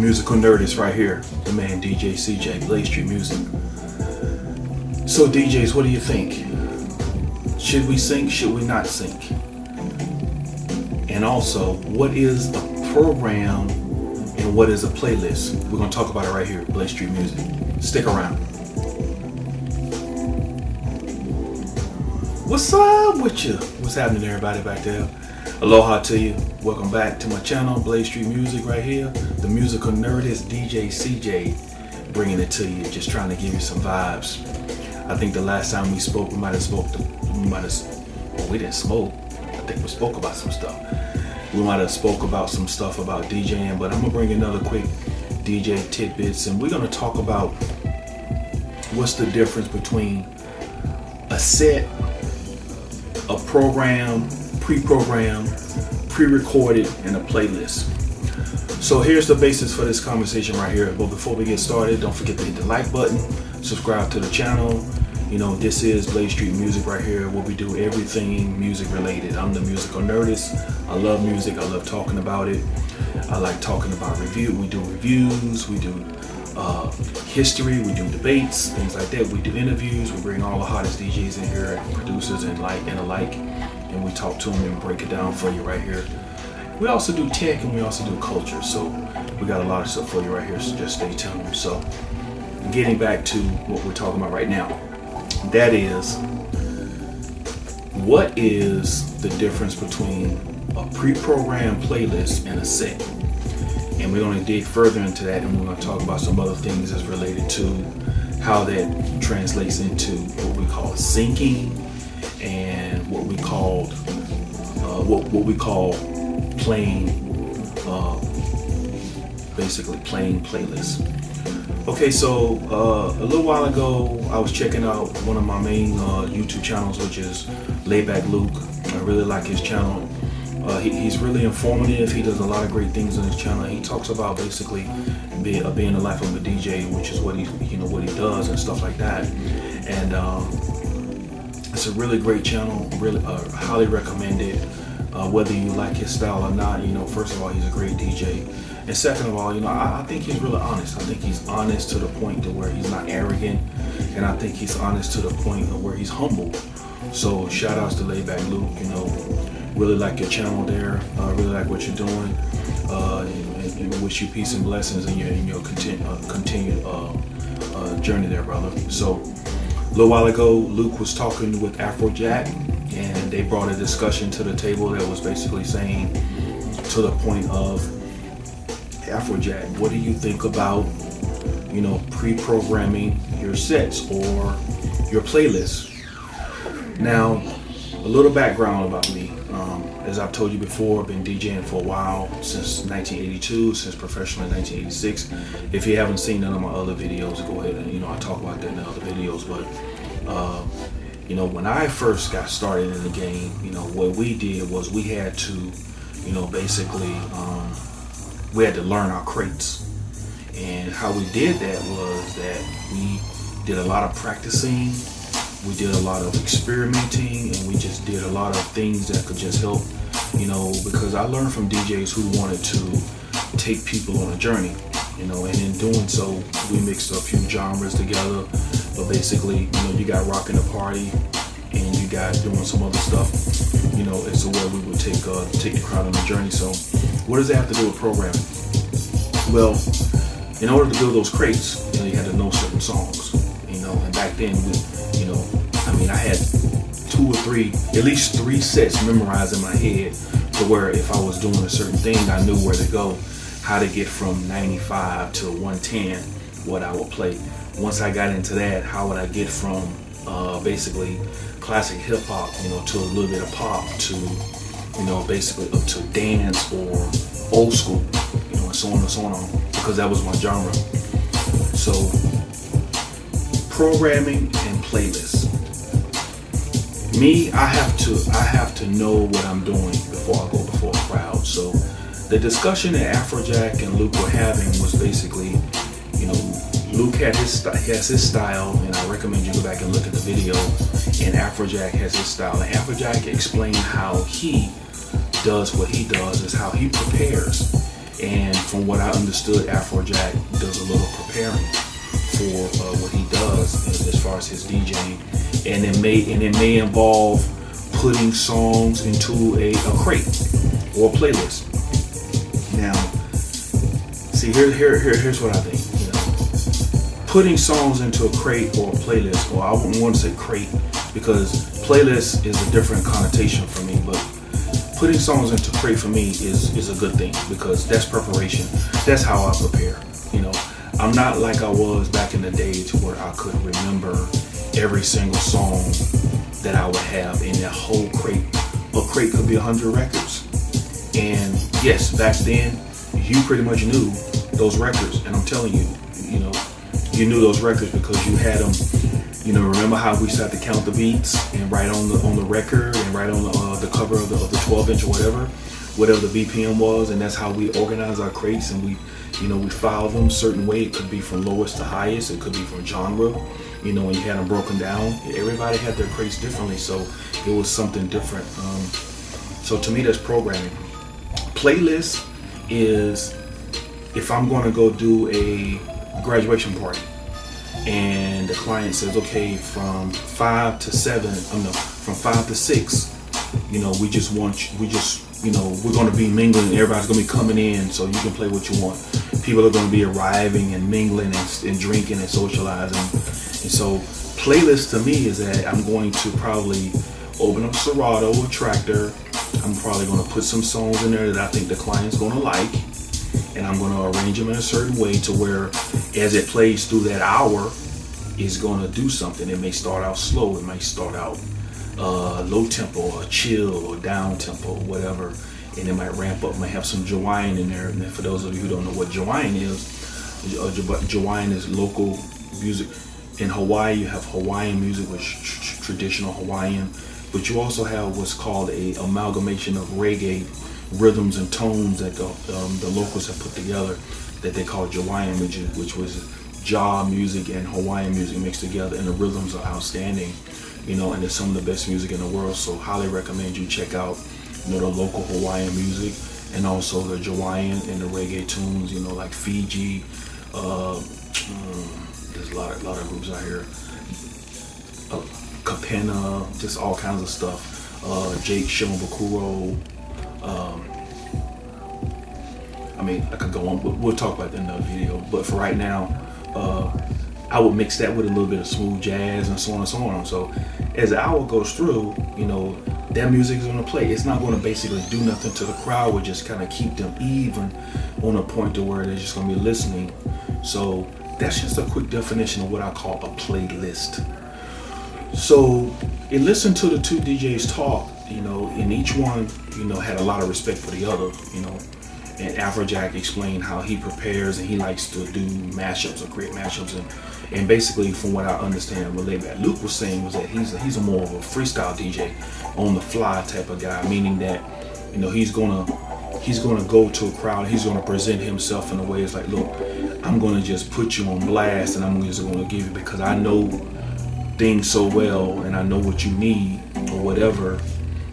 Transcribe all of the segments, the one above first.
musical nerdist right here, the man DJ CeeJaay, Blaze Street Music. So DJs, what do you think? Should we sync? Should we not sync? And also, what is a program and what is a playlist? We're going to talk about it right here, Blaze Street Music. Stick around. What's up with you? What's happening, everybody back there? Aloha to you. Welcome back to my channel, Blaze Street Music right here. The musical nerdist DJ CeeJaay, bringing it to you, just trying to give you some vibes. I think the last time we spoke, we didn't smoke. I think we spoke about some stuff. We might have spoke about some stuff about DJing, but I'm gonna bring another quick DJ tidbits, and we're gonna talk about what's the difference between a set, a program, pre-programmed, pre-recorded, and a playlist. So here's the basis for this conversation right here. But before we get started, don't forget to hit the like button, subscribe to the channel. You know, this is Blaze Street Music right here, where we do everything music related. I'm the musical nerdist. I love music. I love talking about it. I like talking about review. We do reviews. We do history. We do debates, things like that. We do interviews. We bring all the hottest DJs in here, producers and alike, and we talk to them and break it down for you right here. We also do tech and we also do culture. So we got a lot of stuff for you right here. So just stay tuned. So getting back to what we're talking about right now. That is, what is the difference between a pre-programmed playlist and a set? And we're going to dig further into that, and we're going to talk about some other things that's related to how that translates into what we call syncing and what we call playing, basically playing playlists. Okay, so a little while ago, I was checking out one of my main YouTube channels, which is Layback Luke. I really like his channel. He's really informative. He does a lot of great things on his channel. He talks about basically being the life of a DJ, which is what he does and stuff like that. And it's a really great channel. Really highly recommend it. Whether you like his style or not, first of all, he's a great DJ. And second of all, I think he's really honest. I think he's honest to the point to where he's not arrogant. And I think he's honest to the point of where he's humble. So shout outs to Layback Luke, really like your channel there. Really like what you're doing. And wish you peace and blessings in your continued journey there, brother. So a little while ago, Luke was talking with Afrojack, and they brought a discussion to the table that was basically saying, to the point of, Afrojack, what do you think about, pre-programming your sets or your playlists? Now, a little background about me. As I've told you before, I've been DJing for a while, since 1982, since professional in 1986. If you haven't seen none of my other videos, go ahead and, I talk about that in the other videos. But, when I first got started in the game, what we did was we had to, basically, we had to learn our crates. And how we did that was that we did a lot of practicing, we did a lot of experimenting, and we just did a lot of things that could just help, because I learned from DJs who wanted to take people on a journey, and in doing so, we mixed a few genres together. But basically, you got rocking the party, and you got doing some other stuff, it's a way we would take the crowd on the journey. So what does that have to do with programming? Well, in order to build those crates, you had to know certain songs, and back then, I had at least three sets memorized in my head, to where if I was doing a certain thing, I knew where to go, how to get from 95 to 110, what I would play. Once I got into that, how would I get from basically classic hip hop, to a little bit of pop, to basically up to dance or old school, and so on and so on, because that was my genre. So programming and playlists. Me, I have to know what I'm doing before I go before a crowd. So the discussion that Afrojack and Luke were having was basically, Luke has his style, and I recommend you go back and look at the video. And Afrojack has his style, and Afrojack explained how he does what he does, is how he prepares. And from what I understood, Afrojack does a little preparing for what he does as far as his DJing, and it may involve putting songs into a crate or a playlist. Now, see, here's what I think. Putting songs into a crate or a playlist, or I wouldn't want to say crate because playlist is a different connotation for me, but putting songs into crate for me is a good thing because that's preparation. That's how I prepare. I'm not like I was back in the day to where I could remember every single song that I would have in that whole crate. A crate could be 100 records. And yes, back then, you pretty much knew those records. And I'm telling you, you knew those records because you had them. Remember how we used to have to count the beats and write on the record and write on the cover of the 12-inch or whatever the BPM was, and that's how we organize our crates, and we file them a certain way. It could be from lowest to highest. It could be from genre. And you had them broken down. Everybody had their crates differently, so it was something different. So to me, that's programming. Playlist is if I'm going to go do a graduation party and the client says, okay, from 5 to 6, we're going to be mingling. Everybody's going to be coming in, so you can play what you want. People are going to be arriving and mingling and drinking and socializing. And so playlist to me is that I'm going to probably open up Serato or Tractor. I'm probably going to put some songs in there that I think the client's going to like, and I'm going to arrange them in a certain way to where as it plays through that hour, it's going to do something. It may start out slow. It might start out low tempo or chill or down tempo, whatever, and it might ramp up. Might have some Jawaiian in there. And for those of you who don't know what Jawaiian is, Jawaiian is local music. In Hawaii, you have Hawaiian music, which traditional Hawaiian, but you also have what's called a amalgamation of reggae rhythms and tones that the locals have put together that they call Jawaiian, which was Jaw music and Hawaiian music mixed together, and the rhythms are outstanding. And it's some of the best music in the world. So highly recommend you check out, the local Hawaiian music and also the Jawaiian and the reggae tunes. Like Fiji. There's a lot of groups out here. Kapena, just all kinds of stuff. Jake Shimabukuro. I could go on, but we'll talk about that in another video. But for right now, I would mix that with a little bit of smooth jazz and so on and so on. So as the hour goes through, that music is going to play. It's not going to basically do nothing to the crowd. We'll just kind of keep them even on a point to where they're just going to be listening. So that's just a quick definition of what I call a playlist. So and listen to the two DJs talk, and each one, had a lot of respect for the other, And Afrojack explained how he prepares and he likes to do mashups or create mashups, and basically from what I understand, relate that Luke was saying was that he's a more of a freestyle DJ, on the fly type of guy, meaning that he's gonna go to a crowd, he's gonna present himself in a way it's like, look, I'm gonna just put you on blast and I'm just gonna give you, because I know things so well and I know what you need or whatever,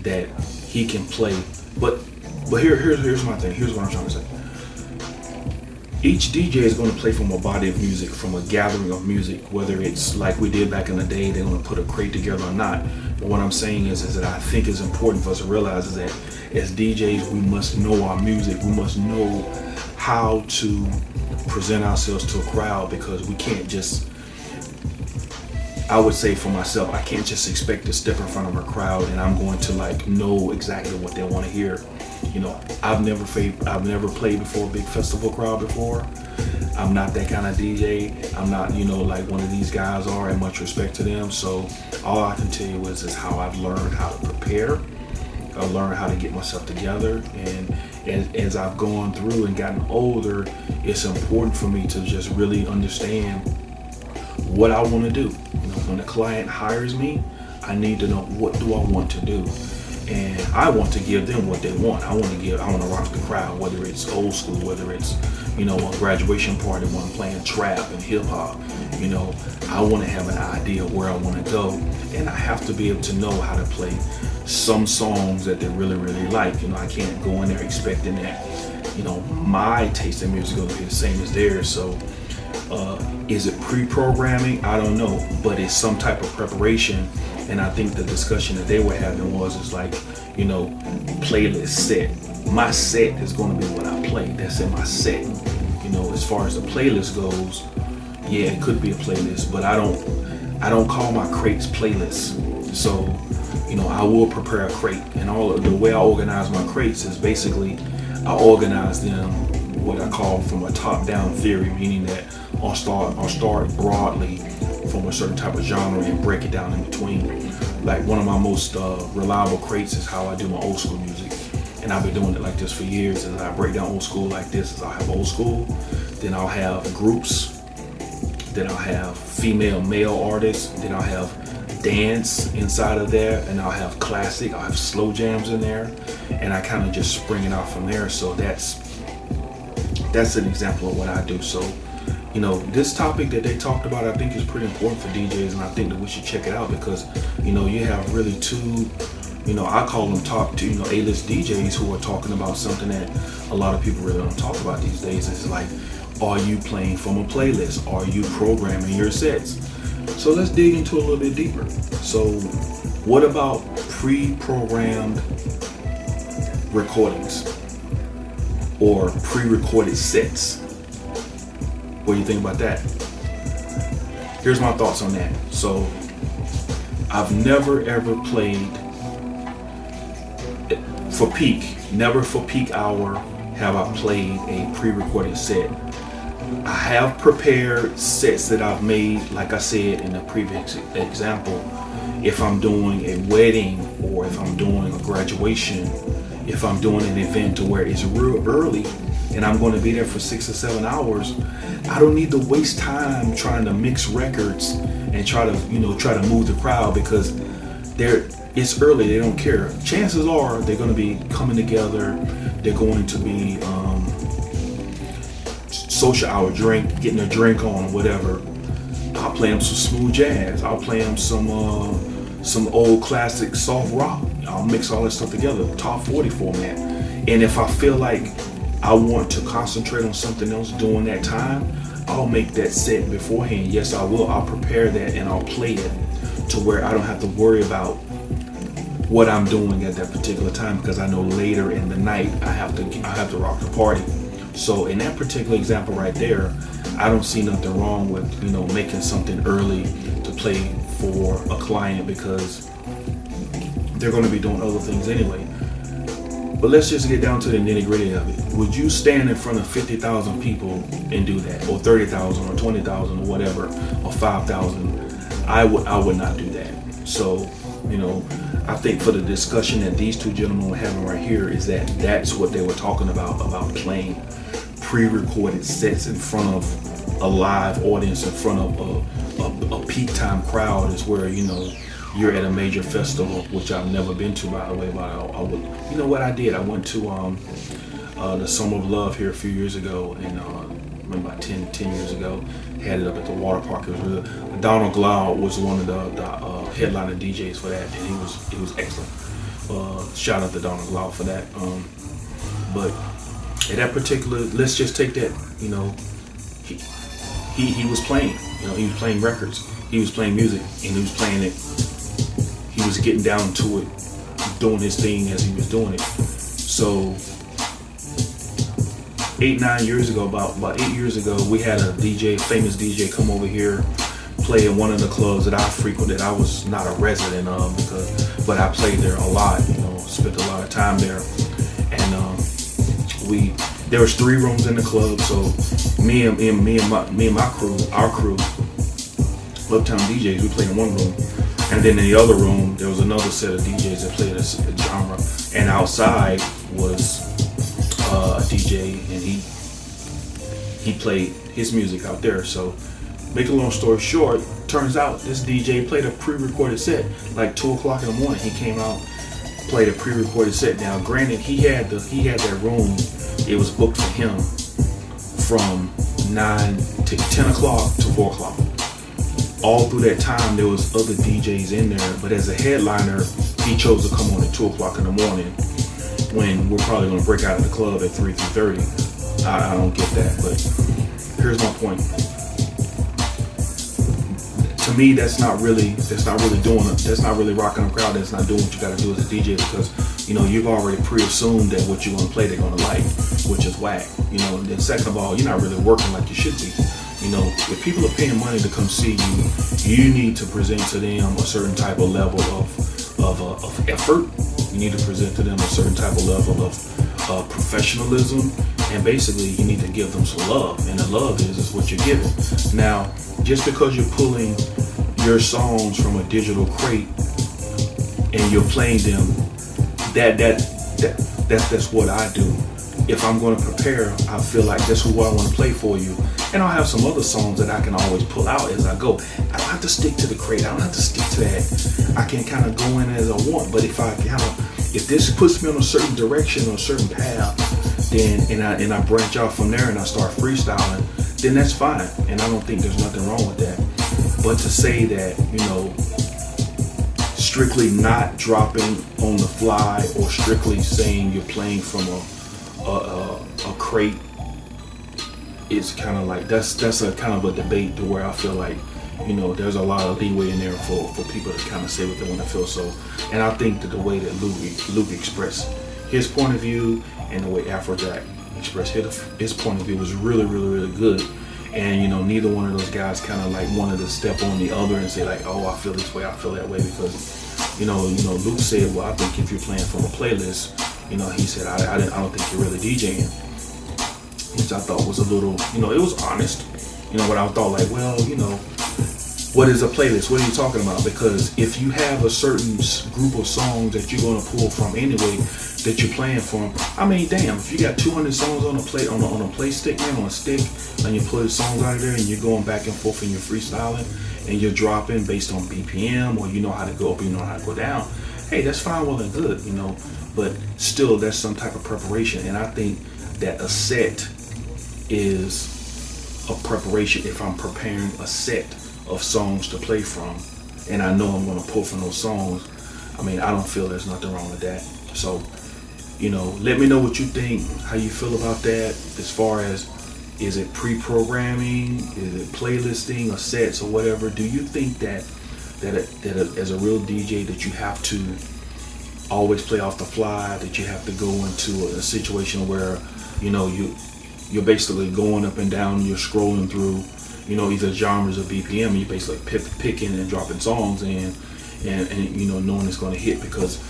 that he can play. But here's my thing. Here's what I'm trying to say. Each DJ is going to play from a body of music, from a gathering of music, whether it's like we did back in the day, they're going to put a crate together or not. But what I'm saying is that I think it's important for us to realize is that as DJs, we must know our music. We must know how to present ourselves to a crowd, because we can't just, I would say for myself, I can't just expect to step in front of a crowd and I'm going to know exactly what they want to hear. I've never played before a big festival crowd before. I'm not that kind of DJ. I'm not, like one of these guys are, and much respect to them. So all I can tell you is how I've learned how to prepare. I learned how to get myself together, and as I've gone through and gotten older, it's important for me to just really understand what I want to do. When a client hires me, I need to know, what do I want to do? And I want to give them what they want. I want to rock the crowd, whether it's old school, whether it's, a graduation party when I'm playing trap and hip hop. I want to have an idea of where I want to go, and I have to be able to know how to play some songs that they really, really like. I can't go in there expecting that my taste in music is gonna be the same as theirs. So is it pre-programming? I don't know, but it's some type of preparation. And I think the discussion that they were having was like, playlist set. My set is going to be what I play. That's in my set. As far as the playlist goes, yeah, it could be a playlist, but I don't call my crates playlists. So, I will prepare a crate, and all of the way I organize my crates is basically I organize them what I call from a top-down theory, meaning that I'll start broadly from a certain type of genre and break it down in between. Like one of my most reliable crates is how I do my old school music, and I've been doing it like this for years. And I break down old school like this: is I'll have old school, then I'll have groups, then I'll have male artists, then I'll have dance inside of there, and I'll have classic, I'll have slow jams in there, and I kind of just spring it out from there. So that's an example of what I do. So this topic that they talked about, I think is pretty important for DJs, and I think that we should check it out because you have really two, I call them top two, A-list DJs who are talking about something that a lot of people really don't talk about these days. It's like, are you playing from a playlist? Are you programming your sets? So let's dig into a little bit deeper. So what about pre-programmed recordings or pre-recorded sets? What do you think about that? Here's my thoughts on that. So I've never ever played for peak hour have I played a pre-recorded set. I have prepared sets that I've made, like I said in the previous example. If I'm doing a wedding, or if I'm doing a graduation, if I'm doing an event to where it's real early and I'm going to be there for 6 or 7 hours, I don't need to waste time trying to mix records and try to move the crowd, because it's early, they don't care. Chances are they're going to be coming together, they're going to be social hour, getting a drink on, whatever. I'll play them some smooth jazz, I'll play them some old classic soft rock. I'll mix all that stuff together, top 40 format. And if I feel like I want to concentrate on something else during that time, I'll make that set beforehand. Yes, I will. I'll prepare that and I'll play it to where I don't have to worry about what I'm doing at that particular time, because I know later in the night I have to rock the party. So in that particular example right there, I don't see nothing wrong with making something early to play for a client, because they're going to be doing other things anyway. But let's just get down to the nitty-gritty of it. Would you stand in front of 50,000 people and do that, or 30,000, or 20,000, or whatever, or 5,000? I would not do that. So I think for the discussion that these two gentlemen were having right here is that's what they were talking about playing pre-recorded sets in front of a live audience, in front of a peak time crowd, is where you're at a major festival, which I've never been to, by the way. But I would, what I did, I went to the Summer of Love here a few years ago, and about 10 years ago, had it up at the water park. It was really, Donald Glau was one of the headliner DJs for that, and he was excellent. Shout out to Donald Glau for that. But at that particular, let's just take that, he was playing, he was playing records, he was playing music, and he was playing it. He was getting down to it, doing his thing as he was doing it. So 8-9 years ago, about 8 years ago, we had a famous DJ come over here, play in one of the clubs that I frequented. I was not a resident of, but I played there a lot, spent a lot of time there. And there was 3 rooms in the club, so me and my crew, our crew, Uptown DJs, we played in one room. And then in the other room, there was another set of DJs that played a genre. And outside was a DJ, and he played his music out there. So, make a long story short, turns out this DJ played a pre-recorded set, like 2 o'clock in the morning. He came out, played a pre-recorded set. Now, granted, he had that room. It was booked for him from 9 to 10 o'clock to 4 o'clock. All through that time, there was other DJs in there, but as a headliner, he chose to come on at 2 o'clock in the morning. when we're probably going to break out of the club at 3:30. I don't get that, but here's my point. To me, that's not really rocking a crowd. That's not doing what you got to do as a DJ, because you've already pre-assumed that what you're going to play they're going to like, which is whack. And then second of all, you're not really working like you should be. If people are paying money to come see you, you need to present to them a certain type of level of effort. You need to present to them a certain type of level of professionalism, and basically you need to give them some love, and the love is what you're giving. Now, just because you're pulling your songs from a digital crate and you're playing them, that's what I do. If I'm going to prepare, I feel like that's who I want to play for you, and I'll have some other songs that I can always pull out as I go. I don't have to stick to the crate. I don't have to stick to that. I can kind of go in as I want. But if this puts me on a certain direction or a certain path, then and I branch out from there and I start freestyling, then that's fine. And I don't think there's nothing wrong with that. But to say that strictly not dropping on the fly, or strictly saying you're playing from a crate, is kind of like that's a kind of a debate to where I feel like there's a lot of leeway in there for people to kind of say what they want to feel. So, and I think that the way that Luke expressed his point of view and the way Afrojack expressed his point of view was really, really, really good. And neither one of those guys kind of like wanted to step on the other and say like, oh, I feel this way, I feel that way, because Luke said, well, I think if you're playing from a playlist, he said, I don't think you're really DJing, which I thought was a little, it was honest, but I thought like, well, what is a playlist? What are you talking about? Because if you have a certain group of songs that you're going to pull from anyway, that you're playing from, I mean, damn, if you got 200 songs on a play stick, man, on a stick, and you pull the songs out of there and you're going back and forth and you're freestyling and you're dropping based on BPM, or how to go up, how to go down, hey, that's fine, well and good, but still that's some type of preparation. And I think that a set is a preparation. If I'm preparing a set of songs to play from, and I know I'm going to pull from those songs, I mean, I don't feel there's nothing wrong with that. So, let me know what you think, how you feel about that, as far as, is it pre-programming, is it playlisting or sets or whatever? Do you think that as a real DJ that you have to always play off the fly, that you have to go into a situation where you're basically going up and down, you're scrolling through either genres or BPM, you're basically picking and dropping songs in, and knowing it's going to hit, because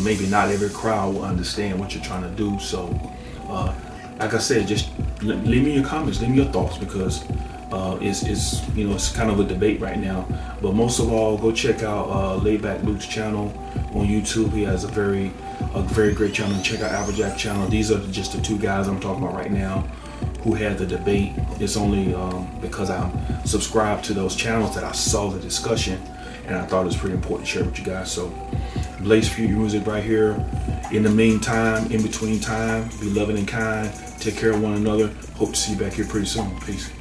maybe not every crowd will understand what you're trying to do. So like I said, just leave me your comments, leave me your thoughts, because it's kind of a debate right now. But most of all, go check out Laidback Luke's channel on YouTube. He has a very great channel. Check out Afrojack's channel. These are just the two guys I'm talking about right now who had the debate. It's only because I'm subscribed to those channels that I saw the discussion, and I thought it was pretty important to share with you guys. So Blaze for your music right here. In the meantime, in between time, be loving and kind. Take care of one another. Hope to see you back here pretty soon. Peace.